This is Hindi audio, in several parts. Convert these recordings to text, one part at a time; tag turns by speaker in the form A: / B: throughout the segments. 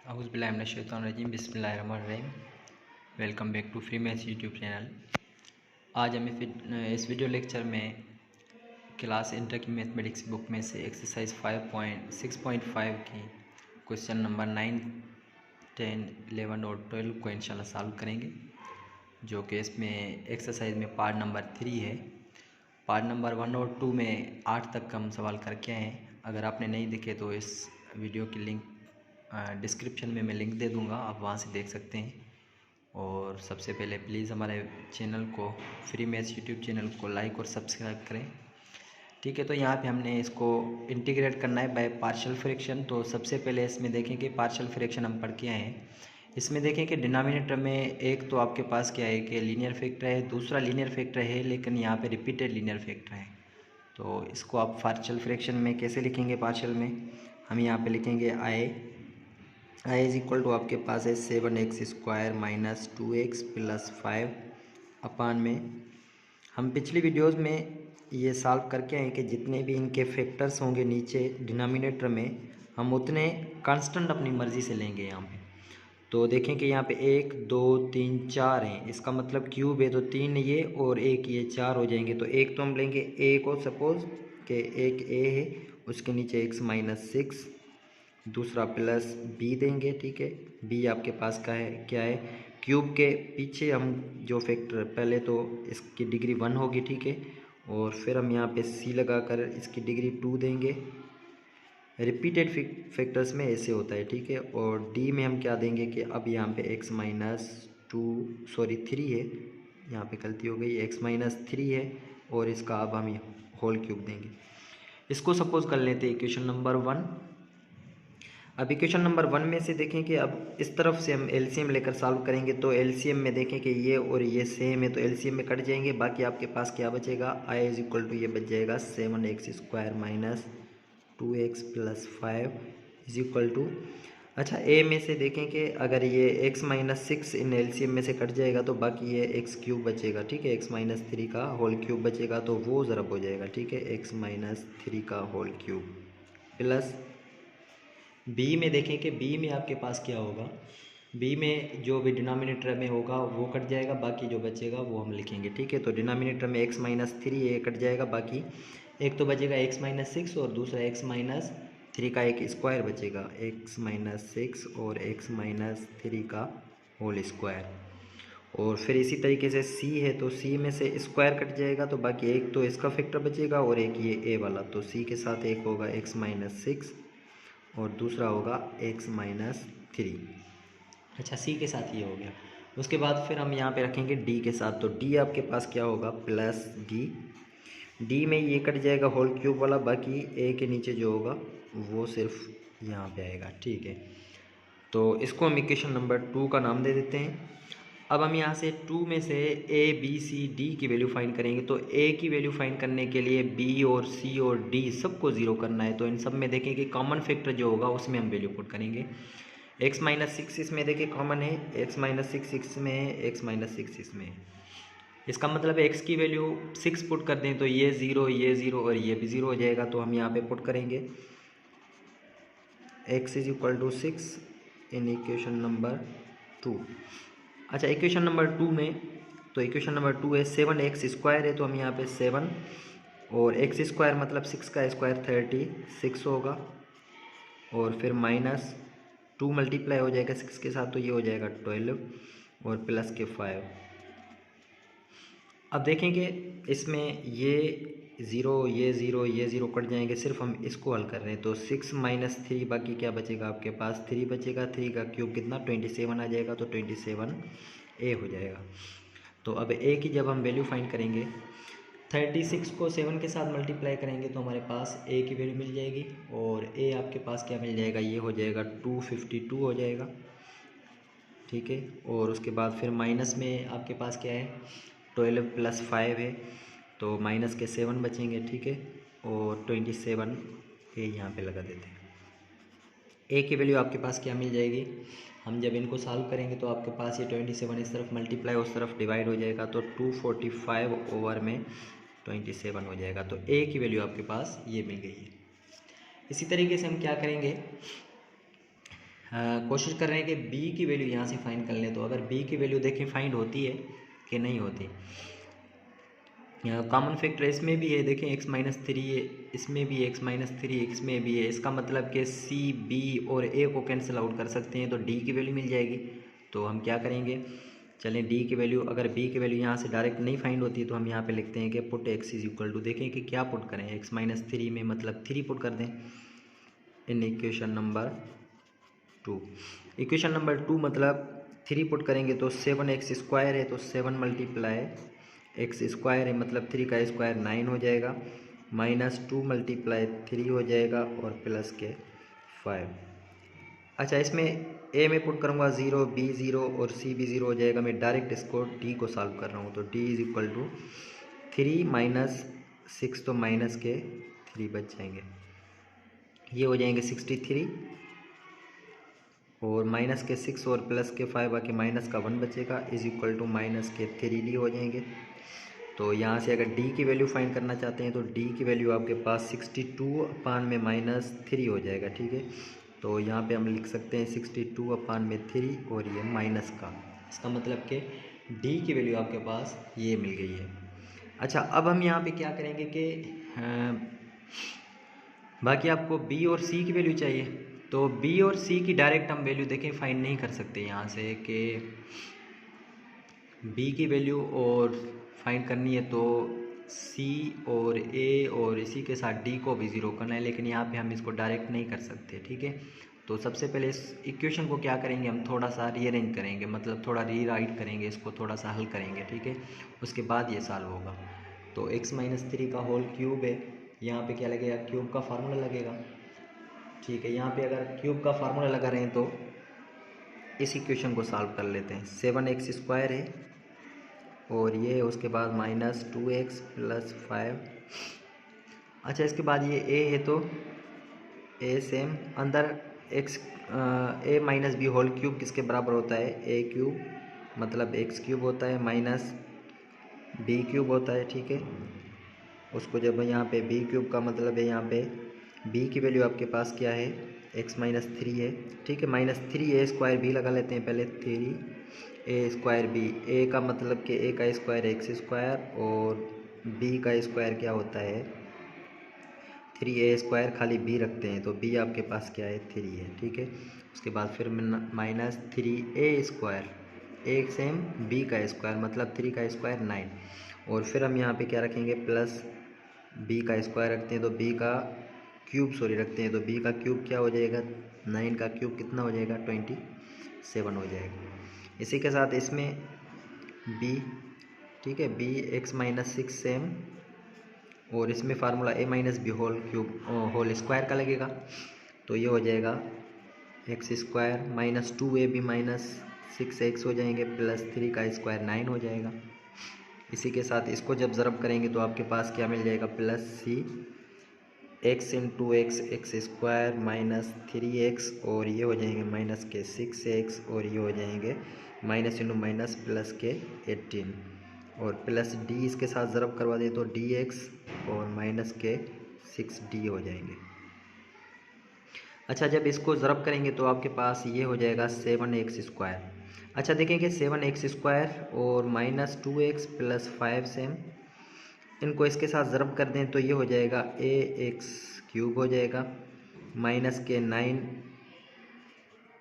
A: औज़ुबिल्लाहिमिनश्शैतानिर्रजीम बिस्मिल्लाहिर्रहमानिर्रहीम। Welcome back to free maths YouTube channel. आज हम इस वीडियो लेक्चर में क्लास इंटर की मैथमेटिक्स बुक में से एक्सरसाइज 5.6.5 की क्वेश्चन नंबर 9, 10, 11 और 12 को इंशाल्लाह सॉल्व करेंगे, जो कि इसमें एक्सरसाइज में पार्ट नंबर 3 है। पार्ट नंबर 1 और 2 में 8 तक हम सवाल करके आए हैं। अगर आपने नहीं देखे तो इस वीडियो की लिंक डिस्क्रिप्शन में मैं लिंक दे दूंगा, आप वहां से देख सकते हैं। और सबसे पहले प्लीज़ हमारे चैनल को, फ्री मैथ्स यूट्यूब चैनल को लाइक और सब्सक्राइब करें। ठीक है, तो यहाँ पे हमने इसको इंटीग्रेट करना है बाय पार्शियल फ्रैक्शन। तो सबसे पहले इसमें देखें कि पार्शियल फ्रैक्शन हम पढ़ के आए हैं। इसमें देखें कि डिनोमिनेटर में एक तो आपके पास क्या है कि लीनियर फैक्टर है, दूसरा लीनियर फैक्टर है लेकिन यहाँ पे रिपीटेड लीनियर फैक्टर है। तो इसको आप पार्शियल फ्रैक्शन में कैसे लिखेंगे? पार्शियल में हम यहाँ पे लिखेंगे आई इज इक्वल टू आपके पास है 7x² माइनस 2x प्लस 5 अपान में। हम पिछली वीडियोज़ में ये सॉल्व करके आए कि जितने भी इनके फैक्टर्स होंगे नीचे डिनोमिनेटर में, हम उतने कांस्टेंट अपनी मर्ज़ी से लेंगे यहाँ पे। तो देखें कि यहाँ पे 1 2 3 4 हैं, इसका मतलब क्यूब है तो 3 ये और 1 ये 4 हो जाएंगे। तो एक तो हम लेंगे ए को, सपोज कि एक ए है, उसके नीचे x माइनस 6, दूसरा प्लस बी देंगे। ठीक है, बी आपके पास का है क्या है? क्यूब के पीछे हम जो फैक्टर, पहले तो इसकी डिग्री 1 होगी, ठीक है, और फिर हम यहाँ पे सी लगाकर इसकी डिग्री 2 देंगे। रिपीटेड फैक्टर्स में ऐसे होता है, ठीक है। और डी में हम क्या देंगे कि अब यहाँ पे x माइनस 3 है, यहाँ पे गलती हो गई, x माइनस 3 है और इसका अब हम होल क्यूब देंगे। इसको सपोज कर लेते हैं इक्वेशन नंबर 1। अब इक्वेशन नंबर 1 में से देखें कि अब इस तरफ से हम एलसीएम लेकर सॉल्व करेंगे। तो एलसीएम में देखें कि ये और ये सेम है, तो एलसीएम में कट जाएंगे। बाकी आपके पास क्या बचेगा? आई इज इक्वल टू ये बच जाएगा 7x² minus 2x plus 5 is equal to, अच्छा ए में से देखें कि अगर ये x माइनस 6 इन एलसीएम में से कट जाएगा तो बाकी ये x क्यूब बचेगा, ठीक है, x माइनस 3 का होल क्यूब बचेगा, तो वो ज़रब हो जाएगा, ठीक है, x माइनस 3 का होल क्यूब प्लस बी में देखें कि बी में आपके पास क्या होगा? बी में जो भी डिनोमिनेटर में होगा वो कट जाएगा, बाकी जो बचेगा वो हम लिखेंगे, ठीक है। तो डिनोमिनेटर में x माइनस 3 ये कट जाएगा, बाकी एक तो बचेगा x माइनस 6 और दूसरा x माइनस 3 का एक स्क्वायर बचेगा, x माइनस 6 और x माइनस 3 का होल स्क्वायर। और फिर इसी तरीके से c है, तो c में से स्क्वायर कट जाएगा, तो बाकी एक तो इसका फैक्टर बचेगा और एक ये a वाला। तो c के साथ एक होगा x माइनस 6 और दूसरा होगा x माइनस 3। अच्छा, c के साथ ये हो गया। उसके बाद फिर हम यहाँ पे रखेंगे d के साथ। तो d आपके पास क्या होगा? प्लस d में ये कट जाएगा होल क्यूब वाला, बाकी a के नीचे जो होगा वो सिर्फ यहाँ पे आएगा, ठीक है। तो इसको हम इक्वेशन नंबर 2 का नाम दे देते हैं। अब हम यहाँ से 2 में से a b c d की वैल्यू फाइंड करेंगे। तो a की वैल्यू फाइंड करने के लिए b और c और d सबको ज़ीरो करना है। तो इन सब में देखें कि कॉमन फैक्टर जो होगा उसमें हम वैल्यू पुट करेंगे। x माइनस 6 इसमें देखिए कॉमन है, x माइनस 6 इसमें है, x माइनस 6 इसमें है। इसका मतलब x की वैल्यू 6 पुट कर दें तो ये 0, ये 0 और ये भी 0 हो जाएगा। तो हम यहाँ पे पुट करेंगे x is equal to 6 in equation number 2। अच्छा, इक्वेशन नंबर 2 में, तो इक्वेशन नंबर 2 है 7x² है, तो हम यहाँ पे 7 और x² मतलब 6 का स्क्वायर 36 होगा, और फिर माइनस 2 मल्टीप्लाई हो जाएगा 6 के साथ, तो ये हो जाएगा 12 और प्लस के 5। अब देखेंगे इसमें ये 0, ये 0, ये 0 कट जाएंगे, सिर्फ हम इसको हल कर रहे हैं। तो 6 माइनस 3, बाकी क्या बचेगा आपके पास? 3 बचेगा। 3 का क्यूब कितना? 27 आ जाएगा, तो 27a हो जाएगा। तो अब a की जब हम वैल्यू फाइंड करेंगे, 36 को 7 के साथ मल्टीप्लाई करेंगे तो हमारे पास a की वैल्यू मिल जाएगी, और a आपके पास क्या मिल जाएगा? ये हो जाएगा 252 हो जाएगा, ठीक है। और उसके बाद फिर माइनस में आपके पास क्या है? 12 प्लस 5 है, तो माइनस के 7 बचेंगे, ठीक है, और 27 ए यहाँ पे लगा देते हैं। ए की वैल्यू आपके पास क्या मिल जाएगी? हम जब इनको सॉल्व करेंगे तो आपके पास ये 27 इस तरफ मल्टीप्लाई उस तरफ डिवाइड हो जाएगा, तो 245 ओवर में 27 हो जाएगा। तो ए की वैल्यू आपके पास ये मिल गई है। इसी तरीके से हम क्या करेंगे, कोशिश कर रहे हैं कि b की वैल्यू यहाँ से फाइंड कर लें। तो अगर b की वैल्यू देखें फाइंड होती है कि नहीं होती। कॉमन फैक्टर इसमें भी है, देखें x-3 है, इसमें भी x-3, इसमें भी है। इसका मतलब कि c, b और a को कैंसिल आउट कर सकते हैं तो d की वैल्यू मिल जाएगी। तो हम क्या करेंगे, चलें d की वैल्यू, अगर b की वैल्यू यहाँ से डायरेक्ट नहीं फाइंड होती है तो हम यहाँ पे लिखते हैं कि put x is equal to, देखें कि क्या पुट करें, x-3 में मतलब 3 पुट कर दें इन इक्वेशन नंबर 2। इक्वेशन नंबर 2 मतलब 3 पुट करेंगे तो 7x² है, तो 7 मल्टीप्लाई एक्स स्क्वायर है मतलब 3 का स्क्वायर 9 हो जाएगा, -2 मल्टीप्लाई 3 हो जाएगा और प्लस के 5। अच्छा, इसमें a में पुट करूँगा 0, b 0 और c भी 0 हो जाएगा। मैं डायरेक्ट इसको d को सॉल्व कर रहा हूँ तो d इज इक्वल टू 3 - 6 तो माइनस के 3 बच जाएंगे, ये हो जाएंगे 63 और माइनस के 6 और प्लस के 5 आके माइनस का 1 बचेगा इज इक्वल टू माइनस के 3d हो जाएंगे। तो यहाँ से अगर d की वैल्यू फाइंड करना चाहते हैं तो d की वैल्यू आपके पास 62/3 हो जाएगा, ठीक है। तो यहाँ पे हम लिख सकते हैं 62/3 और ये माइनस का, इसका मतलब कि d की वैल्यू आपके पास ये मिल गई है। अच्छा, अब हम यहाँ पे क्या करेंगे कि बाकी आपको b और c की वैल्यू चाहिए, तो b और c की डायरेक्ट हम वैल्यू देखें फाइंड नहीं कर सकते यहाँ से कि b की वैल्यू और फाइंड करनी है तो c और a और इसी के साथ d को भी 0 करना है, लेकिन यहाँ पे हम इसको डायरेक्ट नहीं कर सकते, ठीक है। तो सबसे पहले इस इक्वेशन को क्या करेंगे, हम थोड़ा सा रीअरेंज करेंगे, मतलब थोड़ा रीराइट करेंगे, इसको थोड़ा सा हल करेंगे, ठीक है। उसके बाद ये सॉल्व होगा। तो x-3 का होल क्यूब है, यहाँ पे क्या लगेगा, क्यूब का फार्मूला लगेगा, ठीक है। यहाँ पे अगर क्यूब का फार्मूला लगा रहे हैं तो इस इक्वेशन को सॉल्व कर लेते हैं। 7x² है और ये उसके बाद -2x + 5। अच्छा, इसके बाद ये a है तो a सेम अंदर x a - b whole cube किसके बराबर होता है, a³ मतलब x³ होता है माइनस b³ होता है, ठीक है। उसको जब यहाँ पे b³ का मतलब है, यहाँ पे b की वैल्यू आपके पास क्या है, x-3 है, ठीक है। -3a² भी लगा लेते हैं पहले, 3a² b, a का मतलब कि a का स्क्वायर x² और b का स्क्वायर क्या होता है 3a², खाली b रखते हैं तो b आपके पास क्या है 3 है, ठीक है। उसके बाद फिर -3a², a सेम b का स्क्वायर मतलब 3 का स्क्वायर 9 और फिर हम यहाँ पे क्या रखेंगे प्लस b का स्क्वायर रखते हैं तो b का क्यूब रखते हैं तो b का क्यूब क्या हो जाएगा, 9 का क्यूब कितना हो जाएगा 27 हो जाएगा। इसी के साथ इसमें b, ठीक है, b x-6 सेम और इसमें formula a - b whole cube whole square का लगेगा तो ये हो जाएगा x² -2ab - 6x हो जाएंगे प्लस 3 का स्क्वायर 9 हो जाएगा। इसी के साथ इसको जब ज़रब करेंगे तो आपके पास क्या मिल जाएगा, +c x × x x² - 3x और ये हो जाएंगे माइनस के 6x और ये हो जाएंगे माइनस × माइनस प्लस के 18 और प्लस d इसके साथ ज़रब करवा दें तो dx और माइनस के 6d हो जाएंगे। अच्छा, जब इसको ज़रब करेंगे तो आपके पास ये हो जाएगा 7x²। अच्छा, देखें कि 7x² और -2x + 5 सेम, इनको इसके साथ ज़रब कर दें तो ये हो जाएगा ax³ हो जाएगा माइनस के 9,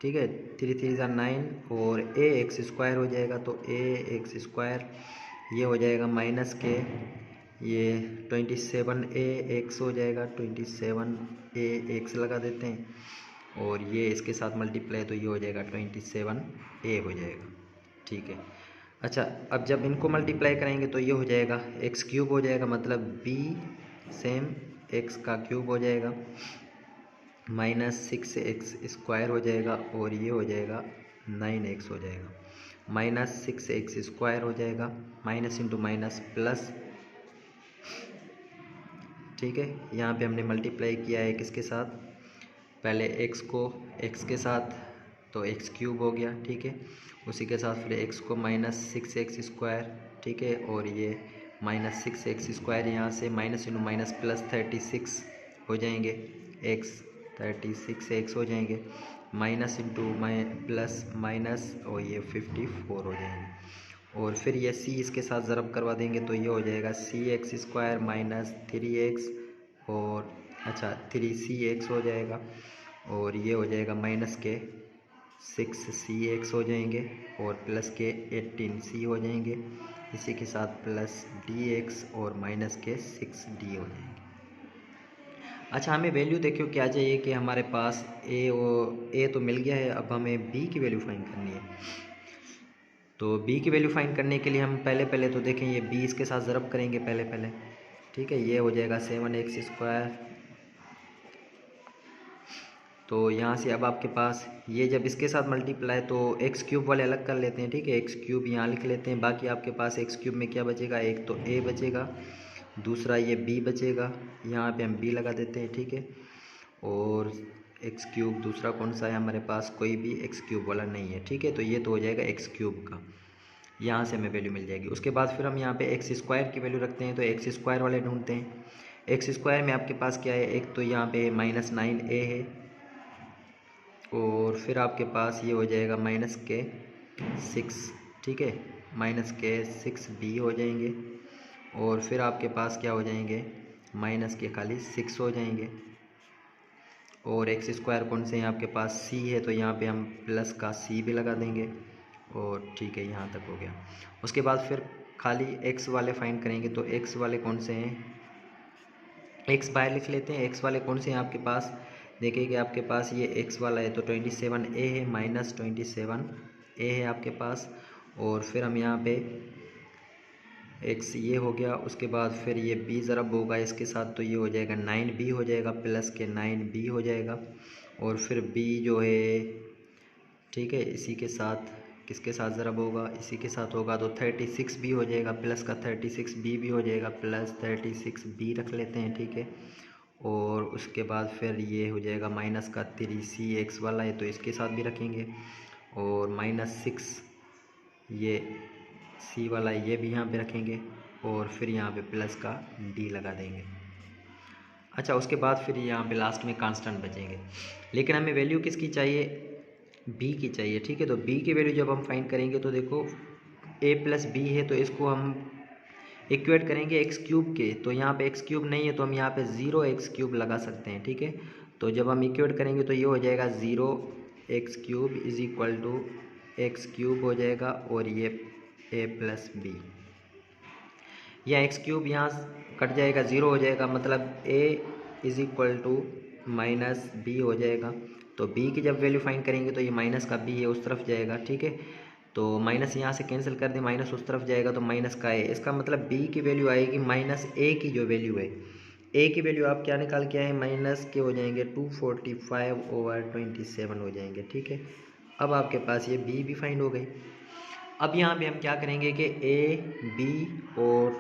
A: ठीक है, 3 3 = 9 और ax² हो जाएगा तो ax² ये हो जाएगा माइनस के ये 27ax हो जाएगा, 27ax लगा देते हैं और ये इसके साथ मल्टीप्लाई तो ये हो जाएगा 27a हो जाएगा, ठीक है। अच्छा, अब जब इनको मल्टीप्लाई करेंगे तो ये हो जाएगा x³ हो जाएगा मतलब b सेम x का क्यूब हो जाएगा -6x² हो जाएगा और ये हो जाएगा 9x हो जाएगा, -6x² हो जाएगा माइनस × माइनस प्लस, ठीक है। यहाँ पे हमने मल्टीप्लाई किया है किसके साथ, पहले x को x के साथ तो x³ हो गया, ठीक है। उसी के साथ फिर x को -6x², ठीक है, और ये -6x² यहाँ से माइनस × माइनस प्लस 36 हो जाएंगे, x 36x हो जाएंगे माइनस इंटू प्लस माइनस और ये 54 हो जाएंगे। और फिर ये c इसके साथ ज़रब करवा देंगे तो ये हो जाएगा cx² माइनस 3x और अच्छा 3cx हो जाएगा। और ये हो जाएगा माइनस के 6cx हो जाएंगे और प्लस के 18c हो जाएंगे। इसी के साथ प्लस dx और माइनस के 6d हो जाएंगे। अच्छा, हमें वैल्यू देखो क्या चाहिए कि हमारे पास ए तो मिल गया है, अब हमें बी की वैल्यू फाइंड करनी है। तो बी की वैल्यू फाइंड करने के लिए हम पहले तो देखें ये बी इसके साथ ज़रब करेंगे पहले। ठीक है, ये हो जाएगा 7x²। तो यहाँ से अब आपके पास ये जब इसके साथ मल्टीप्लाई तो x³ वाले अलग कर लेते हैं। ठीक है, x³ यहाँ लिख लेते हैं। बाकी आपके पास x³ में क्या बचेगा, एक तो a बचेगा, दूसरा ये b बचेगा, यहाँ पे हम b लगा देते हैं। ठीक है, और x³ दूसरा कौन सा है हमारे पास, कोई भी x³ वाला नहीं है। ठीक है, तो ये तो हो जाएगा x³ का, यहाँ से हमें वैल्यू मिल जाएगी। उसके बाद फिर हम यहाँ पे x² की वैल्यू रखते हैं तो x² वाले ढूंढते हैं। x² में आपके पास क्या है, एक तो यहाँ पे -9a है और फिर आपके पास ये हो जाएगा माइनस के 6। ठीक है, माइनस के 6b हो जाएंगे। और फिर आपके पास क्या हो जाएंगे, माइनस के खाली 6 हो जाएंगे। और x² कौन से हैं आपके पास, c है, तो यहाँ पे हम प्लस का c भी लगा देंगे। और ठीक है, यहाँ तक हो गया। उसके बाद फिर खाली x वाले फाइंड करेंगे तो x वाले कौन से हैं, x बाहर लिख लेते हैं। x वाले कौन से हैं आपके पास, देखिए कि आपके पास ये x वाला है तो 27a है, -27a है आपके पास। और फिर हम यहाँ पे x ये हो गया। उसके बाद फिर ये b ज़रब होगा इसके साथ तो ये हो जाएगा 9b हो जाएगा, प्लस के 9b हो जाएगा। और फिर b जो है, ठीक है, इसी के साथ किसके साथ ज़रब होगा, इसी के साथ होगा तो 36b हो जाएगा, प्लस का 36b भी हो जाएगा, प्लस 36b रख लेते हैं। ठीक है, और उसके बाद फिर ये हो जाएगा माइनस का 3cx वाला है तो इसके साथ भी रखेंगे। और -6 ये c वाला ये भी यहाँ पे रखेंगे और फिर यहाँ पे प्लस का d लगा देंगे। अच्छा, उसके बाद फिर यहाँ पे लास्ट में कांस्टेंट बचेंगे, लेकिन हमें वैल्यू किसकी चाहिए, b की चाहिए। ठीक है, तो b की वैल्यू जब हम फाइंड करेंगे तो देखो a + b है तो इसको हम इक्वेट करेंगे x³ के, तो यहाँ पे x³ नहीं है तो हम यहाँ पे 0x³ लगा सकते हैं। ठीक है, तो जब हम इक्वेट करेंगे तो ये हो जाएगा 0x³ = x³ हो जाएगा और ये a + b, या x³ यहाँ कट जाएगा, 0 हो जाएगा, मतलब a = -b हो जाएगा। तो b की जब वैल्यू फाइंड करेंगे तो ये माइनस का b है उस तरफ जाएगा। ठीक है, तो माइनस यहाँ से कैंसिल कर दें, माइनस उस तरफ जाएगा तो माइनस का है, इसका मतलब b की वैल्यू आएगी -a की जो वैल्यू है, a की वैल्यू आप क्या निकाल के आए, माइनस के हो जाएंगे 245/27 हो जाएंगे। ठीक है, अब आपके पास ये b भी फाइंड हो गई। अब यहाँ पे हम क्या करेंगे कि a b और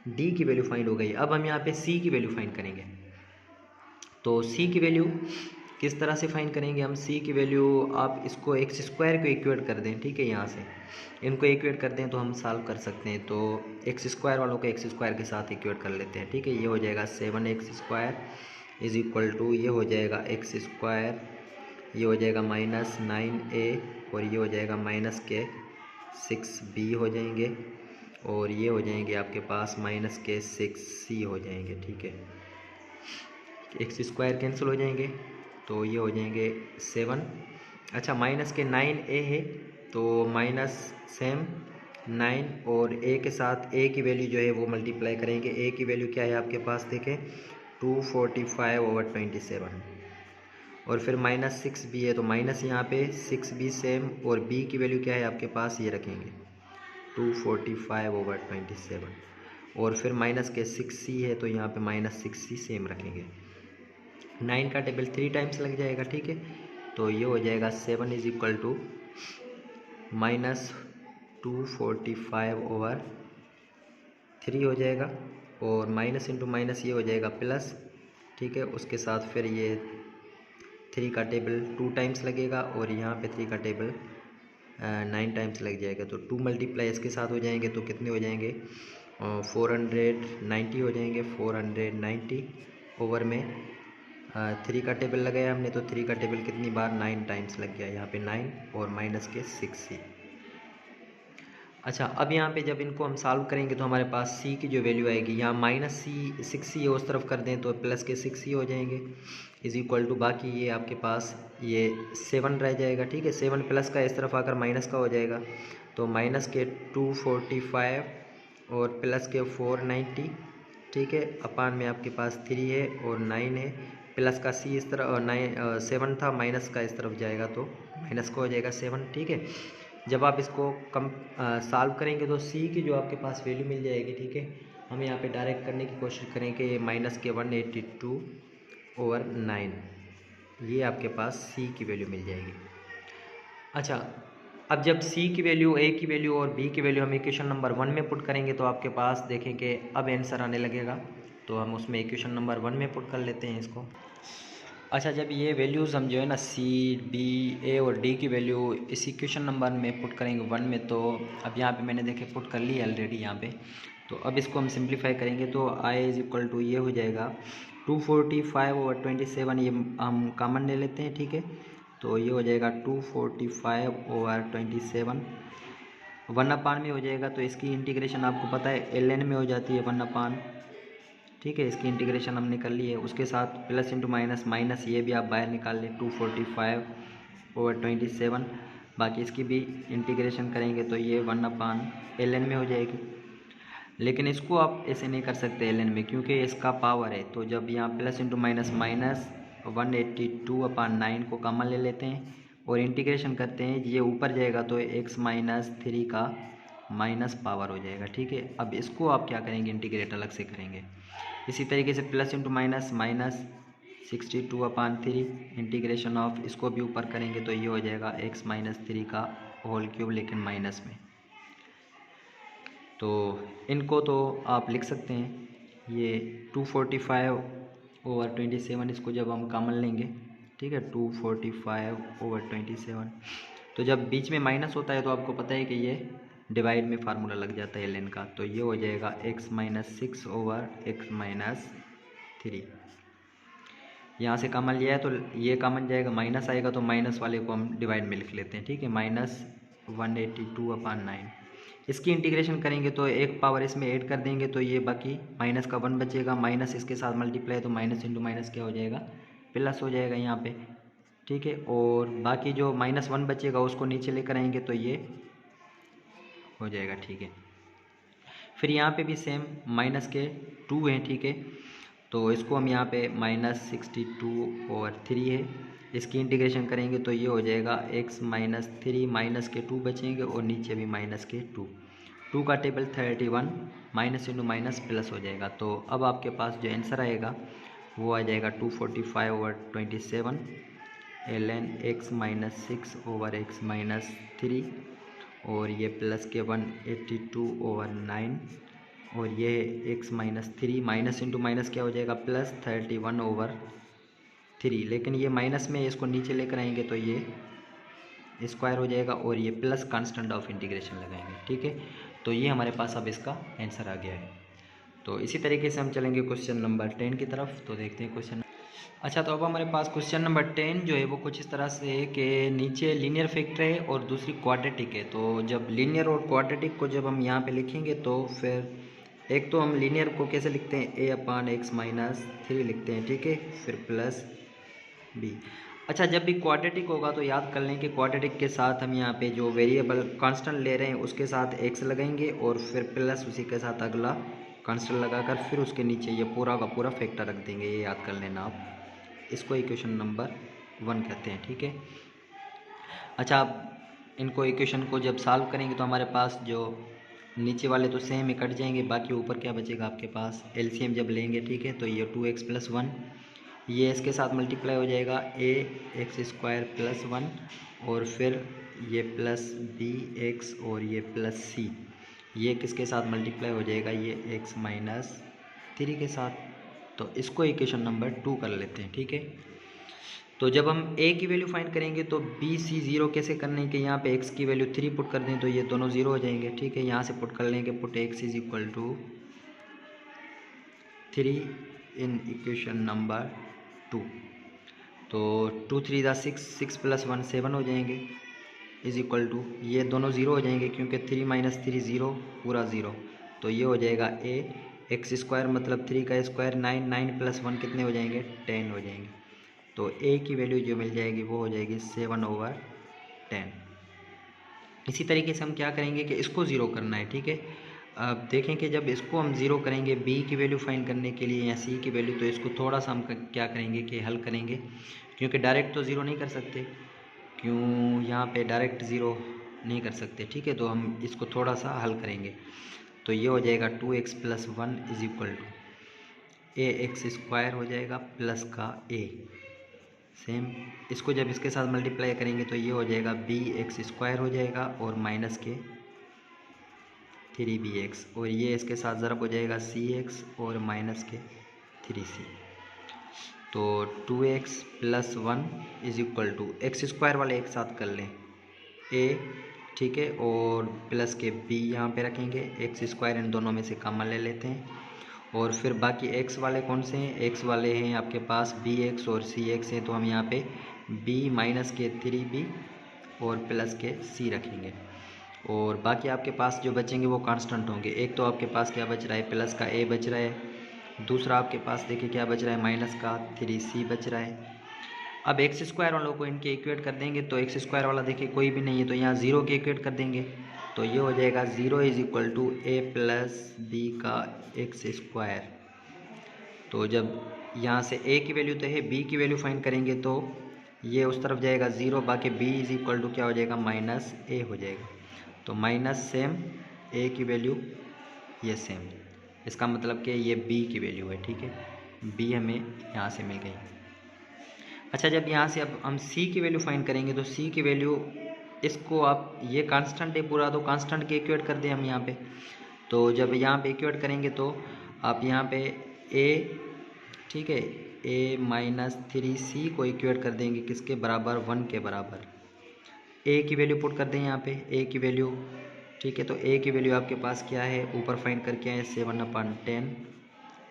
A: d की वैल्यू फाइंड हो गई। अब हम यहाँ पे c की वैल्यू फाइंड करेंगे। तो c की वैल्यू किस तरह से फाइंड करेंगे हम, c की वैल्यू आप इसको x² को इक्वेट कर दें। ठीक है, यहाँ से इनको इक्वेट कर दें तो हम सॉल्व कर सकते हैं। तो x² वालों को x² के साथ इक्वेट कर लेते हैं। ठीक है, ये हो जाएगा 7x² = ये हो जाएगा x², ये हो जाएगा -9a और ये हो जाएगा माइनस के 6b हो जाएंगे और ये हो जाएंगे आपके पास माइनस के 6c हो जाएंगे। ठीक है, x² कैंसिल हो जाएंगे तो ये हो जाएंगे 7। अच्छा, माइनस के 9a है तो माइनस सेम 9 और a के साथ a की वैल्यू जो है वो मल्टीप्लाई करेंगे। a की वैल्यू क्या है आपके पास, देखें 245/27 और फिर -6b है तो माइनस यहाँ पे 6b सेम और b की वैल्यू क्या है आपके पास, ये रखेंगे 245/27 और फिर माइनस के 6c है तो यहाँ पे -6c सेम रखेंगे। 9 का टेबल 3 टाइम्स लग जाएगा। ठीक है, तो ये हो जाएगा 7 = -245/3 हो जाएगा और माइनस इंटू माइनस ये हो जाएगा प्लस। ठीक है, उसके साथ फिर ये 3 का टेबल 2 टाइम्स लगेगा और यहाँ पे 3 का टेबल 9 टाइम्स लग जाएगा। तो 2 मल्टीप्लाई इसके साथ हो जाएंगे तो कितने हो जाएंगे, 490 हो जाएंगे। 490 ओवर में 3 का टेबल लगाया हमने, तो 3 का टेबल कितनी बार 9 टाइम्स लग गया, यहाँ पे 9 और माइनस के 6c। अच्छा, अब यहाँ पे जब इनको हम सॉल्व करेंगे तो हमारे पास c की जो वैल्यू आएगी, यहाँ माइनस सी 6c उस तरफ कर दें तो प्लस के 6c हो जाएंगे, इज इक्वल टू बाकी ये आपके पास ये 7 रह जाएगा। ठीक है, 7 प्लस का इस तरफ आकर माइनस का हो जाएगा, तो माइनस के 245 और प्लस के 490। ठीक है, अपान में आपके पास 3 है और 9 है, प्लस का c इस तरफ 7 था, माइनस का इस तरफ जाएगा तो माइनस का हो जाएगा 7। ठीक है, जब आप इसको सॉल्व करेंगे तो c की जो आपके पास वैल्यू मिल जाएगी। ठीक है, हम यहाँ पे डायरेक्ट करने की कोशिश करें कि ये माइनस के 182/9, ये आपके पास c की वैल्यू मिल जाएगी। अच्छा, अब जब c की वैल्यू, a की वैल्यू और b की वैल्यू हम इक्वेशन नंबर 1 में पुट करेंगे तो आपके पास देखें कि अब आंसर आने लगेगा, तो हम उसमें इक्वेशन नंबर 1 में पुट कर लेते हैं इसको। अच्छा, जब ये वैल्यूज़ हम जो है ना c, b, a और d की वैल्यू इस इक्वेशन नंबर में पुट करेंगे 1 में, तो अब यहाँ पे मैंने देखे पुट कर ली ऑलरेडी यहाँ पे, तो अब इसको हम सिंप्लीफाई करेंगे तो i इज इक्वल टू ये हो जाएगा 245/27, ये हम कॉमन ले लेते हैं। ठीक है, तो ये हो जाएगा 245/27, 1/, में हो जाएगा, तो इसकी इंटीग्रेशन आपको पता है ln में हो जाती है 1/। ठीक है, इसकी इंटीग्रेशन हमने कर ली है, उसके साथ प्लस इंटू माइनस, माइनस ये भी आप बाहर निकाल लें 245/27, बाकी इसकी भी इंटीग्रेशन करेंगे तो ये 1/ln में हो जाएगी। लेकिन इसको आप ऐसे नहीं कर सकते ln में, क्योंकि इसका पावर है, तो जब यहाँ प्लस इंटू माइनस, माइनस 182/9 को कॉमन ले लेते हैं और इंटीग्रेशन करते हैं, ये ऊपर जाएगा तो x माइनस 3 का माइनस पावर हो जाएगा। ठीक है, अब इसको आप क्या करेंगे, इंटीग्रेट अलग से करेंगे। इसी तरीके से plus into minus, minus 62/3 integration of, इसको भी ऊपर करेंगे तो ये हो जाएगा x माइनस 3 का होल क्यूब, लेकिन माइनस में। तो इनको तो आप लिख सकते हैं, ये 245/27, इसको जब हम कॉमन लेंगे, ठीक है, 245/27, तो जब बीच में माइनस होता है तो आपको पता है कि ये डिवाइड में फार्मूला लग जाता है ln का, तो ये हो जाएगा x माइनस 6/x माइनस 3। यहाँ से कॉमन लिया है तो ये कॉमन जाएगा, माइनस आएगा तो माइनस वाले को हम डिवाइड में लिख लेते हैं। ठीक है, माइनस 182/9, इसकी इंटीग्रेशन करेंगे तो एक पावर इसमें ऐड कर देंगे तो ये बाकी माइनस का 1 बचेगा, माइनस इसके साथ मल्टीप्लाई, तो माइनस इंटू माइनस क्या हो जाएगा, प्लस हो जाएगा यहाँ पे। ठीक है, और बाकी जो -1 बचेगा उसको नीचे लेकर आएंगे तो ये हो जाएगा। ठीक है, फिर यहाँ पे भी सेम माइनस के 2 हैं। ठीक है, तो इसको हम यहाँ पे -62/3 है, इसकी इंटीग्रेशन करेंगे तो ये हो जाएगा x माइनस 3, माइनस के 2 बचेंगे और नीचे भी माइनस के 2 का table 31, minus into minus plus हो जाएगा। तो अब आपके पास जो आंसर आएगा वो आ जाएगा 245/27 ln x minus 6/x minus 3, और ये प्लस के 182/9, और ये x minus 3, minus into minus क्या हो जाएगा, प्लस 31/3, लेकिन ये माइनस में इसको नीचे लेकर आएंगे तो ये स्क्वायर हो जाएगा, और ये प्लस कांस्टेंट ऑफ इंटीग्रेशन लगाएंगे। ठीक है, तो ये हमारे पास अब इसका आंसर आ गया है। तो इसी तरीके से हम चलेंगे क्वेश्चन नंबर 10 की तरफ, तो देखते हैं क्वेश्चन। अच्छा, तो अब हमारे पास क्वेश्चन नंबर 10 जो है वो कुछ इस तरह से है कि नीचे लीनियर फैक्टर है और दूसरी क्वाड्रेटिक है। तो जब लीनियर और क्वाड्रेटिक को जब हम यहाँ पे लिखेंगे तो फिर एक तो हम लीनियर को कैसे लिखते हैं, a/x माइनस 3 लिखते हैं। ठीक है, फिर प्लस b। अच्छा, जब भी क्वाड्रेटिक होगा तो याद कर लें कि क्वाड्रेटिक के साथ हम यहाँ पे जो वेरिएबल कांस्टेंट ले रहे हैं उसके साथ x लगाएंगे और फिर प्लस उसी के साथ अगला कांस्टेंट लगाकर फिर उसके नीचे ये पूरा का पूरा फैक्टर रख देंगे, ये याद कर लेना आप। इसको इक्वेशन नंबर 1 कहते हैं। ठीक है, अच्छा, आप इनको इक्वेशन को जब सॉल्व करेंगे तो हमारे पास जो नीचे वाले तो सेम ही कट जाएंगे, बाकी ऊपर क्या बचेगा आपके पास, एलसीएम जब लेंगे, ठीक है, तो ये 2x + 1, ये इसके साथ मल्टीप्लाई हो जाएगा ax² + 1, और फिर ये प्लस bx और ये प्लस c, ये किसके साथ मल्टीप्लाई हो जाएगा, ये x माइनस 3 के साथ। तो इसको इक्वेशन नंबर 2 कर लेते हैं। ठीक है, तो जब हम a की वैल्यू फाइंड करेंगे तो b c 0 कैसे करने के, यहाँ पे x की वैल्यू 3 पुट कर दें तो ये दोनों 0 हो जाएंगे। ठीक है, यहाँ से पुट कर लेंगे, पुट x = 3 इन इक्वेशन नंबर 2। तो 2 3 ज़ा 6, 6 + 1 7 हो जाएंगे, इज इक्वल टू ये दोनों ज़ीरो हो जाएंगे क्योंकि 3 - 3 ज़ीरो, पूरा ज़ीरो। तो ये हो जाएगा ए एक्स स्क्वायर मतलब 3 का स्क्वायर 9, 9 + 1 कितने हो जाएंगे 10 हो जाएंगे। तो ए की वैल्यू जो मिल जाएगी वो हो जाएगी 7/10। इसी तरीके से हम क्या करेंगे कि इसको ज़ीरो करना है, ठीक है। अब देखें कि जब इसको हम ज़ीरो करेंगे बी की वैल्यू फाइंड करने के लिए या सी की वैल्यू, तो इसको थोड़ा सा हम क्या करेंगे कि हल करेंगे, क्योंकि डायरेक्ट तो ज़ीरो नहीं कर सकते, क्यों यहाँ पे डायरेक्ट ज़ीरो नहीं कर सकते, ठीक है। तो हम इसको थोड़ा सा हल करेंगे। तो ये हो जाएगा 2x + 1 is equal to ax² हो जाएगा प्लस का a, सेम इसको जब इसके साथ मल्टीप्लाई करेंगे तो ये हो जाएगा bx² हो जाएगा और माइनस के 3bx, और ये इसके साथ ज़रब हो जाएगा cx और माइनस के 3c। तो 2x + 1 is equal to x² वाले एक साथ कर लें a, ठीक है, और प्लस के b यहाँ पे रखेंगे, x² इन दोनों में से कॉमन ले लेते हैं। और फिर बाकी x वाले कौन से हैं, x वाले हैं आपके पास bx और cx हैं, तो हम यहाँ पे b माइनस के 3b और प्लस के c रखेंगे। और बाकी आपके पास जो बचेंगे वो कांस्टेंट होंगे। एक तो आपके पास क्या बच रहा है, प्लस का a बच रहा है, दूसरा आपके पास देखिए क्या बच रहा है, माइनस का 3c बच रहा है। अब x² वालों को इनके इक्वेट कर देंगे, तो x² वाला देखिए कोई भी नहीं है, तो यहाँ ज़ीरो के इक्वेट कर देंगे, तो ये हो जाएगा 0 is equal to a + b का x²। तो जब यहाँ से a की वैल्यू तो है, b की वैल्यू फाइंड करेंगे तो ये उस तरफ जाएगा 0, बाकी b इज इक्वल टू क्या हो जाएगा -a हो जाएगा। तो माइनस सेम a की वैल्यू ये सेम, इसका मतलब कि ये b की वैल्यू है, ठीक है। b हमें यहाँ से मिल गई। अच्छा, जब यहाँ से अब हम c की वैल्यू फाइंड करेंगे तो c की वैल्यू, इसको आप ये कांस्टेंट है पूरा, तो कांस्टेंट के इक्वेट कर दें हम यहाँ पे। तो जब यहाँ पे इक्वेट करेंगे तो आप यहाँ पे a, ठीक है, a - 3c को इक्वेट कर देंगे किसके बराबर, 1 के बराबर। a की वैल्यू पुट कर दें यहाँ पे, a की वैल्यू, ठीक है। तो a की वैल्यू आपके पास क्या है, ऊपर फाइंड करके आए 7/10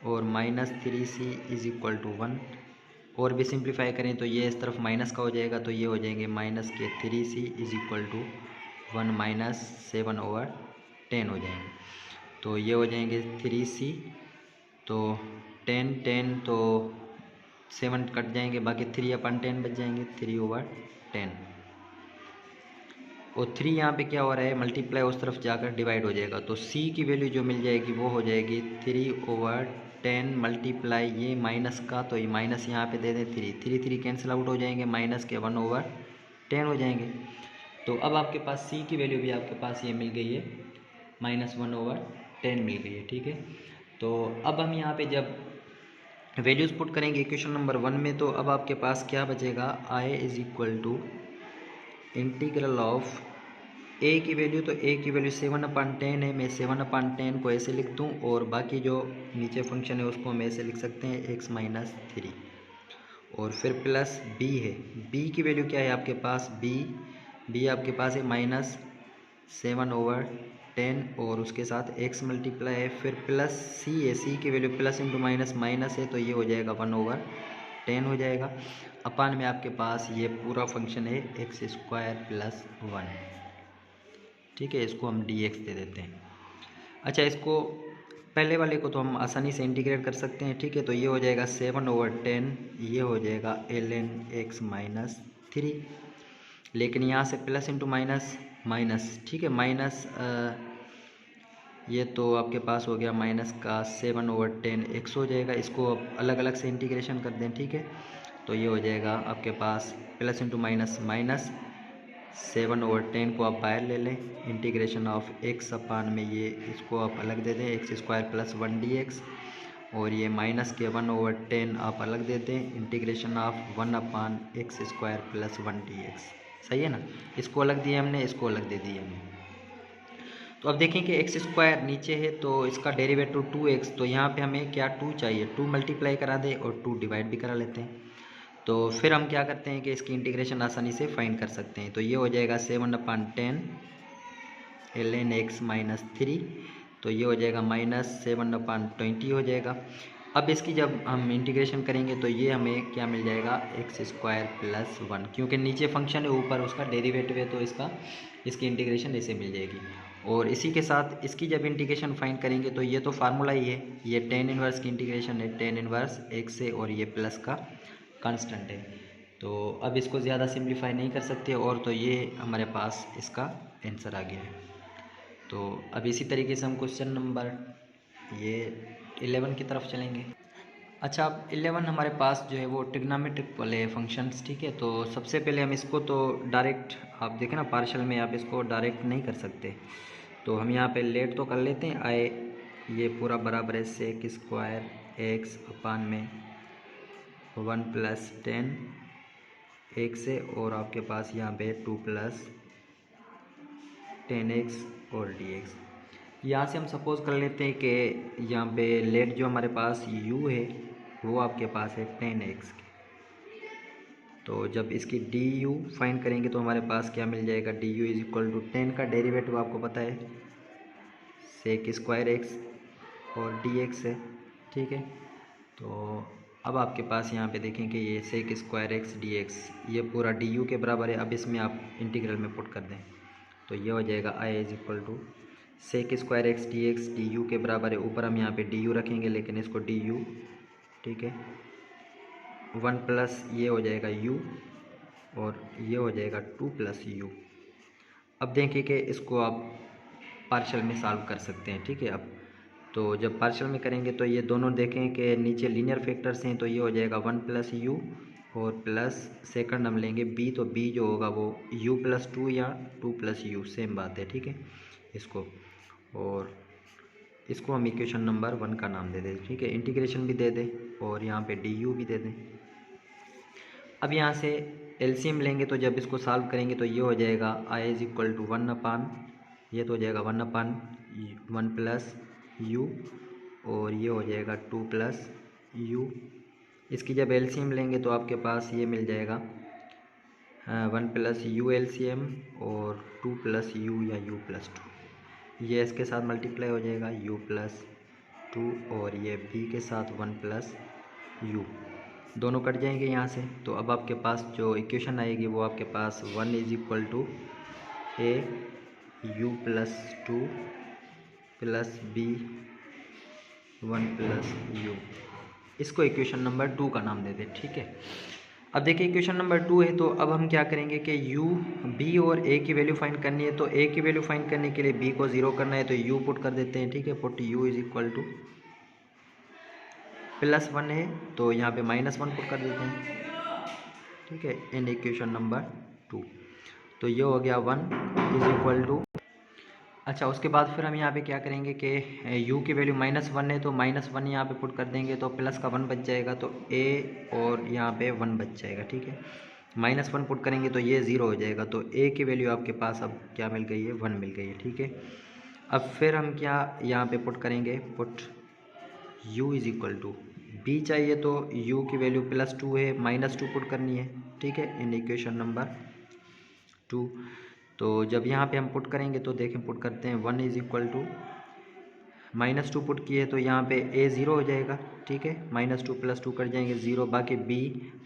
A: और -3c इज इक्वल टू 1। और भी सिंप्लीफाई करें तो ये इस तरफ माइनस का हो जाएगा, तो ये हो जाएंगे माइनस के 3c इज इक्वल टू 1 - 7/10 हो जाएंगे। तो ये हो जाएंगे 3c, तो 10 तो 7 कट जाएंगे, बाकी 3/10 बच जाएंगे, 3/10। और 3 यहाँ पे क्या हो रहा है, मल्टीप्लाई उस तरफ जाकर डिवाइड हो जाएगा, तो c की वैल्यू जो मिल जाएगी वो हो जाएगी 3/10 मल्टीप्लाई ये माइनस का, तो ये माइनस यहाँ पे दे दें 3 कैंसिल आउट हो जाएंगे, माइनस के 1/10 हो जाएंगे। तो अब आपके पास c की वैल्यू भी आपके पास ये मिल गई है, -1/10 मिल गई है, ठीक है। तो अब हम यहाँ पे जब वैल्यूज़ पुट करेंगे इक्वेशन नंबर 1 में, तो अब आपके पास क्या बचेगा, i is equal to integral of a की वैल्यू, तो a की वैल्यू 7/10 है, मैं 7/10 को ऐसे लिख दूं, और बाकी जो नीचे फंक्शन है उसको हम ऐसे लिख सकते हैं x - 3, और फिर प्लस b है, b की वैल्यू क्या है आपके पास, b आपके पास है -7/10 और उसके साथ x मल्टीप्लाई है, फिर प्लस c है, c की value plus into minus minus है, तो ये हो जाएगा 1/10 हो जाएगा। अपान में आपके पास ये पूरा फंक्शन है x² + 1, ठीक है, इसको हम dx दे देते हैं। अच्छा, इसको पहले वाले को तो हम आसानी से इंटीग्रेट कर सकते हैं, ठीक है। तो ये हो जाएगा 7/10, ये हो जाएगा ln x - 3, लेकिन यहाँ से प्लस इंटू माइनस माइनस, ठीक है, माइनस ये तो आपके पास हो गया माइनस का 7/10 x हो जाएगा, इसको अब अलग अलग से इंटीग्रेशन कर दें, ठीक है। तो ये हो जाएगा आपके पास प्लस इंटू माइनस माइनस, 7/10 को आप बाहर ले लें, इंटीग्रेशन ऑफ x अपान में ये इसको आप अलग दे दें, x² + 1 dx, और ये माइनस के 1/10 आप अलग दे दें, इंटीग्रेशन ऑफ 1/x² + 1 dx। सही है ना, इसको अलग दिया हमने, इसको अलग दे दिया हमने। तो अब देखें कि x² नीचे है तो इसका डेरिवेटिव 2x, तो यहाँ पे हमें क्या 2 चाहिए, 2 मल्टीप्लाई करा दे और 2 डिवाइड भी करा लेते हैं। तो फिर हम क्या करते हैं कि इसकी इंटीग्रेशन आसानी से फाइंड कर सकते हैं। तो ये हो जाएगा 7/10 ln x - 3, तो ये हो जाएगा -7/20 हो जाएगा। अब इसकी जब हम इंटीग्रेशन करेंगे तो ये हमें क्या मिल जाएगा, x² + 1, क्योंकि नीचे फंक्शन है ऊपर उसका डेरिवेटिव है तो इसकी इंटीग्रेशन ऐसे मिल जाएगी। और इसी के साथ इसकी जब इंटीग्रेशन फाइंड करेंगे तो ये तो फार्मूला ही है, ये tan इनवर्स की इंटीग्रेशन है, tan इनवर्स x है और ये प्लस का कांस्टेंट है। तो अब इसको ज़्यादा सिंप्लीफाई नहीं कर सकते और तो ये हमारे पास इसका आंसर आ गया है। तो अब इसी तरीके से हम क्वेश्चन नंबर ये 11 की तरफ चलेंगे। अच्छा, अब 11 हमारे पास जो है वो ट्रिग्नोमेट्रिक वाले फंक्शंस, ठीक है। तो सबसे पहले हम इसको तो डायरेक्ट, आप देखें ना पार्शियल में आप इसको डायरेक्ट नहीं कर सकते, तो हम यहाँ पे लेट तो कर लेते हैं। आए ये पूरा बराबर है sec² x अपान में 1 + 10 x है और आपके पास यहाँ पे 2 + 10x और dx। यहाँ से हम सपोज़ कर लेते हैं कि यहाँ पे लेट जो हमारे पास u है वो आपके पास है 10x की। तो जब इसकी du फाइंड करेंगे तो हमारे पास क्या मिल जाएगा, du = 10 का डेरिवेटिव आपको पता है sec² x और dx है, ठीक है। तो अब आपके पास यहाँ पे देखें कि ये sec² x dx ये पूरा du के बराबर है। अब इसमें आप इंटीग्रल में पुट कर दें तो ये हो जाएगा I = sec² x dx du के बराबर है। ऊपर हम यहाँ पे du रखेंगे लेकिन इसको du, ठीक है, 1 प्लस ये हो जाएगा u और ये हो जाएगा 2 + u। अब देखिए कि इसको आप पार्शियल में सॉल्व कर सकते हैं, ठीक है। अब तो जब पार्शियल में करेंगे तो ये दोनों देखें कि नीचे लीनियर फैक्टर्स हैं, तो ये हो जाएगा 1 + u और प्लस सेकंड हम लेंगे b, तो b जो होगा वो u + 2 या 2 + u, सेम बात है, ठीक है। इसको और इसको हम इक्वेशन नंबर 1 का नाम दे दें, ठीक है। इंटीग्रेशन भी दे दें और यहाँ पे du भी दे दें। अब यहाँ से एलसीएम लेंगे तो जब इसको सॉल्व करेंगे तो ये हो जाएगा I = 1 अपान, ये तो हो जाएगा 1 अपान 1 + u और ये हो जाएगा 2 + u। इसकी जब एलसीएम लेंगे तो आपके पास ये मिल जाएगा 1 + u एलसीएम और 2 + u या u + 2, ये इसके साथ मल्टीप्लाई हो जाएगा u + 2 और ये b के साथ 1 + u, दोनों कट जाएंगे यहाँ से। तो अब आपके पास जो इक्वेशन आएगी वो आपके पास 1 = a u + 2 + b 1 + u, इसको इक्वेशन नंबर 2 का नाम दे दें, ठीक है। अब देखिए इक्वेशन नंबर 2 है तो अब हम क्या करेंगे कि u, b और a की वैल्यू फाइंड करनी है। तो a की वैल्यू फाइंड करने के लिए b को 0 करना है तो u पुट कर देते हैं, ठीक है। पुट u = +1 है तो यहाँ पे -1 पुट कर देते हैं, ठीक है, इन इक्वेशन नंबर 2। तो ये हो गया 1 = अच्छा, उसके बाद फिर हम यहाँ पे क्या करेंगे कि u की वैल्यू -1 है तो -1 यहाँ पे पुट कर देंगे तो प्लस का 1 बच जाएगा, तो a और यहाँ पे 1 बच जाएगा, ठीक है। -1 पुट करेंगे तो ये 0 हो जाएगा, तो a की वैल्यू आपके पास अब क्या मिल गई है, 1 मिल गई है, ठीक है। अब फिर हम क्या यहाँ पे पुट करेंगे, पुट u = b चाहिए तो u की वैल्यू +2 है, -2 पुट करनी है, ठीक है, इन इक्वेशन नंबर 2। तो जब यहाँ पे हम पुट करेंगे तो देखें पुट करते हैं 1 = -2 पुट किए तो यहाँ पे a 0 हो जाएगा, ठीक है, -2 + 2 कट जाएंगे 0, बाकी b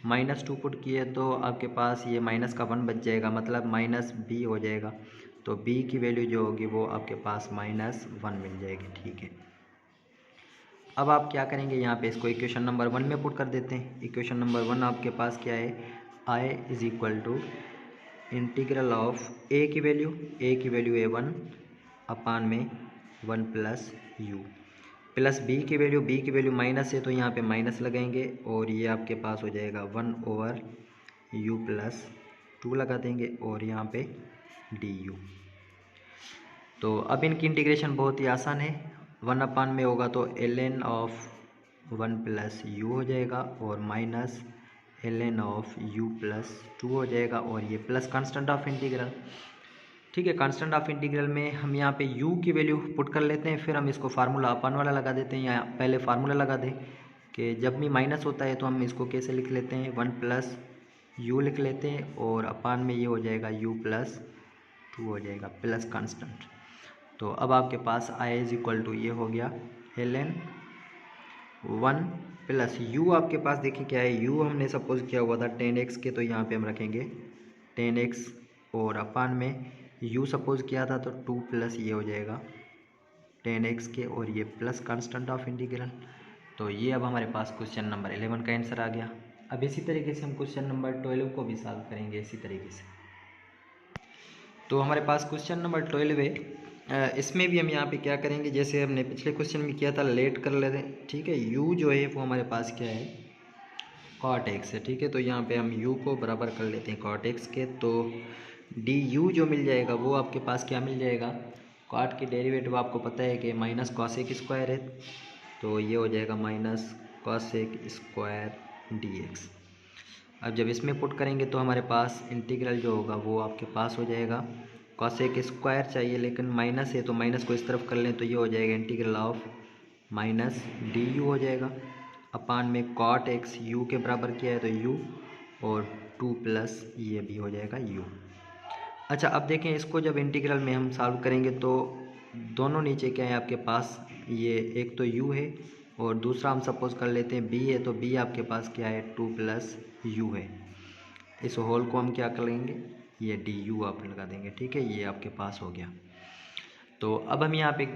A: -2 पुट किए तो आपके पास ये माइनस का 1 बच जाएगा, मतलब -b हो जाएगा। तो b की वैल्यू जो होगी वो आपके पास -1 मिल जाएगी, ठीक है। अब आप क्या करेंगे, यहाँ पे इसको इक्वेशन नंबर 1 में पुट कर देते हैं। इक्वेशन नंबर 1 आपके पास क्या है, I = इंटीग्रल ऑफ a की वैल्यू है 1 अपान में 1 + u प्लस b की वैल्यू माइनस है तो यहाँ पे माइनस लगाएंगे और ये आपके पास हो जाएगा 1/u + 2 लगा देंगे और यहाँ पे du। तो अब इनकी इंटीग्रेशन बहुत ही आसान है, 1 अपान में होगा तो ln ऑफ 1 + u हो जाएगा और माइनस ln ऑफ u + 2 हो जाएगा और ये प्लस कांस्टेंट ऑफ इंटीग्रल, ठीक है। कांस्टेंट ऑफ इंटीग्रल में हम यहाँ पे u की वैल्यू पुट कर लेते हैं, फिर हम इसको फार्मूला अपान वाला लगा देते हैं, या पहले फार्मूला लगा दें कि जब भी माइनस होता है तो हम इसको कैसे लिख लेते हैं, 1 + u लिख लेते हैं और अपान में ये हो जाएगा u + 2 हो जाएगा प्लस कांस्टेंट। तो अब आपके पास I = ये हो गया ln 1 प्लस u आपके पास देखिए क्या है, u हमने सपोज किया हुआ था 10x के, तो यहाँ पे हम रखेंगे 10x और अपान में u सपोज किया था तो 2 प्लस ये हो जाएगा 10x के और ये प्लस कांस्टेंट ऑफ इंटीग्रल। तो ये अब हमारे पास क्वेश्चन नंबर 11 का आंसर आ गया। अब इसी तरीके से हम क्वेश्चन नंबर 12 को भी सॉल्व करेंगे इसी तरीके से। तो हमारे पास क्वेश्चन नंबर 12 है, इसमें भी हम यहाँ पे क्या करेंगे, जैसे हमने पिछले क्वेश्चन में किया था लेट कर लेते हैं, ठीक है। u जो है वो हमारे पास क्या है, cot x है, ठीक है। तो यहाँ पे हम u को बराबर कर लेते हैं cot x के, तो du जो मिल जाएगा वो आपके पास क्या मिल जाएगा, cot की डेरिवेटिव आपको पता है कि माइनस cosec स्क्वायर है, तो ये हो जाएगा माइनस cosec स्क्वायर dx। अब जब इसमें पुट करेंगे तो हमारे पास इंटीग्रल जो होगा वो आपके पास हो जाएगा, cosec स्क्वायर चाहिए लेकिन माइनस है तो माइनस को इस तरफ कर लें तो ये हो जाएगा इंटीग्रल ऑफ माइनस du हो जाएगा अपान में cot x u के बराबर किया है तो u और 2 प्लस ये भी हो जाएगा u। अच्छा अब देखें इसको जब इंटीग्रल में हम सॉल्व करेंगे तो दोनों नीचे क्या है आपके पास, ये एक तो u है और दूसरा हम सपोज कर लेते हैं b है, तो b आपके पास क्या है 2 प्लस u है। इस होल को हम क्या कर लेंगे, ये du आप लगा देंगे, ठीक है। ये आपके पास हो गया। तो अब हम यहाँ पे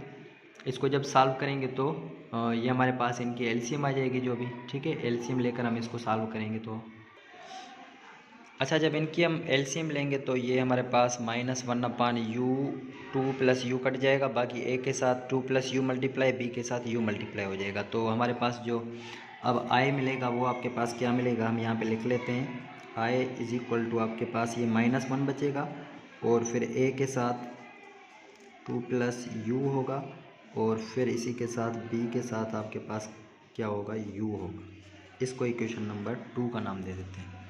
A: इसको जब सॉल्व करेंगे तो ये हमारे पास इनकी एलसीएम आ जाएगी जो भी, ठीक है। एलसीएम लेकर हम इसको सॉल्व करेंगे तो अच्छा जब इनकी हम एलसीएम लेंगे तो ये हमारे पास -1 अपान u 2 प्लस u कट जाएगा, बाकी a के साथ 2 प्लस u मल्टीप्लाई b के साथ u मल्टीप्लाई हो जाएगा। तो हमारे पास जो अब i मिलेगा वो आपके पास क्या मिलेगा, हम यहाँ पे लिख लेते हैं i इज इक्वल टू आपके पास ये -1 बचेगा और फिर a के साथ 2 प्लस u होगा और फिर इसी के साथ b के साथ आपके पास क्या होगा, u होगा। इसको इक्वेशन नंबर 2 का नाम दे देते हैं।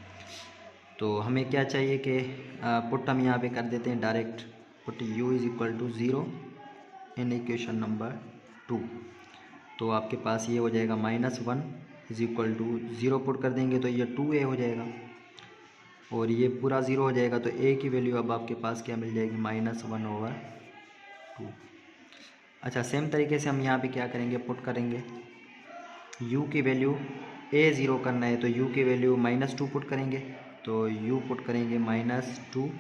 A: तो हमें क्या चाहिए कि पुट हम यहाँ पे कर देते हैं direct, put u is equal to 0 in equation number 2। तो आपके पास ये हो जाएगा -1 इज इक्वल टू 0 पुट कर देंगे तो ये 2a हो जाएगा और ये पूरा 0 हो जाएगा तो a की वैल्यू अब आपके पास क्या मिल जाएगी, -1/2। अच्छा सेम तरीके से हम यहाँ पे क्या करेंगे, पुट करेंगे u की वैल्यू a 0 करना है तो u की वैल्यू -2 पुट करेंगे, तो u पुट करेंगे -2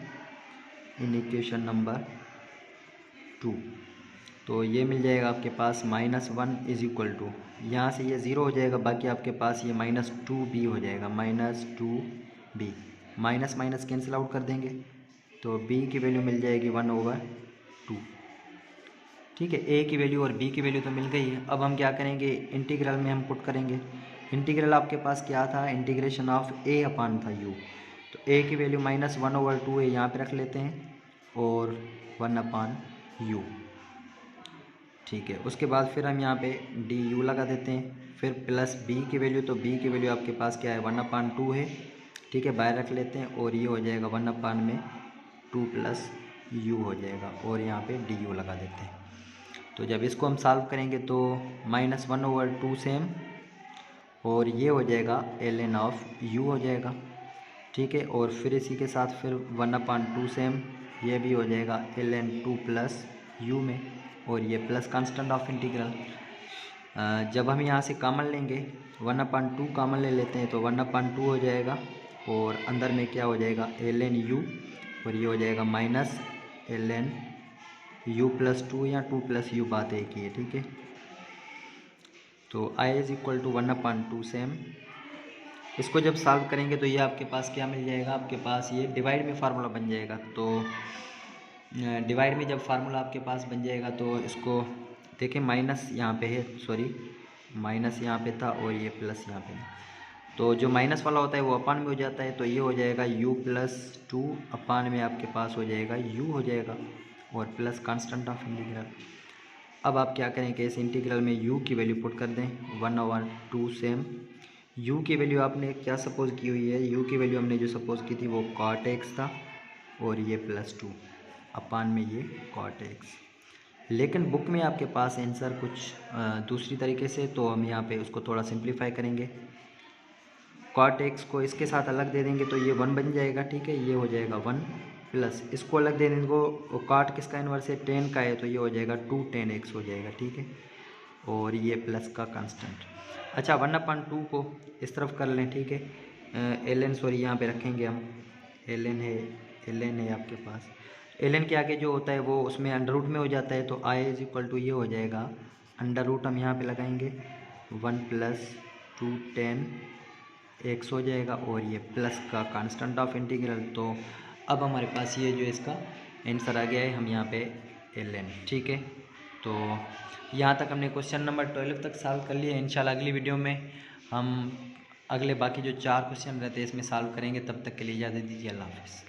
A: इन इक्वेशन नंबर 2। तो ये मिल जाएगा आपके पास -1 इज इक्वल टू, यहाँ से ये 0 हो जाएगा, बाकी आपके पास ये -2b हो जाएगा, -2b minus minus cancel out कर देंगे तो b की वैल्यू मिल जाएगी 1/2, ठीक है। a की वैल्यू और b की वैल्यू तो मिल गई है। अब हम क्या करेंगे, इंटीग्रल में हम पुट करेंगे। इंटीग्रल आपके पास क्या था, इंटीग्रेशन ऑफ a अपान था u, तो a की वैल्यू -1/2 है, यहाँ पे रख लेते हैं और 1/u, ठीक है। उसके बाद फिर हम यहाँ पे du लगा देते हैं, फिर प्लस b की वैल्यू, तो b की वैल्यू आपके पास क्या है 1/2 है, ठीक है, बाहर रख लेते हैं और ये हो जाएगा 1/2 प्लस u हो जाएगा और यहाँ पे du लगा देते हैं। तो जब इसको हम सॉल्व करेंगे तो -1/2 सेम और ये हो जाएगा ln ऑफ u हो जाएगा, ठीक है। और फिर इसी के साथ फिर 1/2 सेम, ये भी हो जाएगा ln 2 प्लस u में और ये प्लस कांस्टेंट ऑफ इंटीग्रल। जब हम यहाँ से कॉमन लेंगे 1/2 कॉमन ले लेते हैं तो 1/2 हो जाएगा और अंदर में क्या हो जाएगा ln u और ये हो जाएगा माइनस ln u प्लस 2 या 2 प्लस u, बात एक ही है, ठीक है। तो i is equal to 1/2 same. इसको जब सॉल्व करेंगे तो ये आपके पास क्या मिल जाएगा, आपके पास ये डिवाइड में फार्मूला बन जाएगा। तो डिवाइड में जब फार्मूला आपके पास बन जाएगा तो इसको देखें, माइनस यहाँ पे है, सॉरी माइनस यहाँ पे था और ये प्लस यहाँ पे, तो जो माइनस वाला होता है वो अपान में हो जाता है, तो ये हो जाएगा u प्लस 2 अपान में आपके पास हो जाएगा u हो जाएगा और प्लस कांस्टेंट ऑफ इंटीग्रल। अब आप क्या करें कि इस इंटीग्रल में u की वैल्यू पुट कर दें 1/2 सेम। u की वैल्यू आपने क्या सपोज की हुई है, u की वैल्यू हमने जो सपोज की थी वो cot x था और ये प्लस 2 अपान में ये cot x। लेकिन बुक में आपके पास आंसर कुछ दूसरी तरीके से, तो हम यहाँ पे उसको थोड़ा सिंप्लीफाई करेंगे। cot x को इसके साथ अलग दे देंगे तो ये 1 बन जाएगा, ठीक है, ये हो जाएगा 1 प्लस इसको अलग दे देंगे को cot किसका इन्वर्स है, tan का है, तो ये हो जाएगा 2 tan x हो जाएगा, ठीक है, और ये प्लस का कांस्टेंट। अच्छा 1/2 को इस तरफ कर लें, ठीक है। ln सॉरी यहाँ पे रखेंगे हम, ln है आपके पास। ln के आगे जो होता है वो उसमें अंडर रूट में हो जाता है, तो i = ये हो जाएगा, अंडर रूट हम यहाँ पे लगाएंगे 1 + 2 tan x हो जाएगा, और ये प्लस का कांस्टेंट ऑफ इंटीग्रल। तो अब हमारे पास ये जो इसका आंसर आ गया है, हम यहाँ पे ln, ठीक है। तो यहाँ तक हमने क्वेश्चन नंबर 12 तक सॉल्व कर लिया। इंशाल्लाह अगली वीडियो में हम अगले बाकी जो 4 क्वेश्चन रहते हैं इसमें सॉल्व करेंगे। तब तक के लिए इजाज़त दीजिए, अल्लाह हाफ़िज़।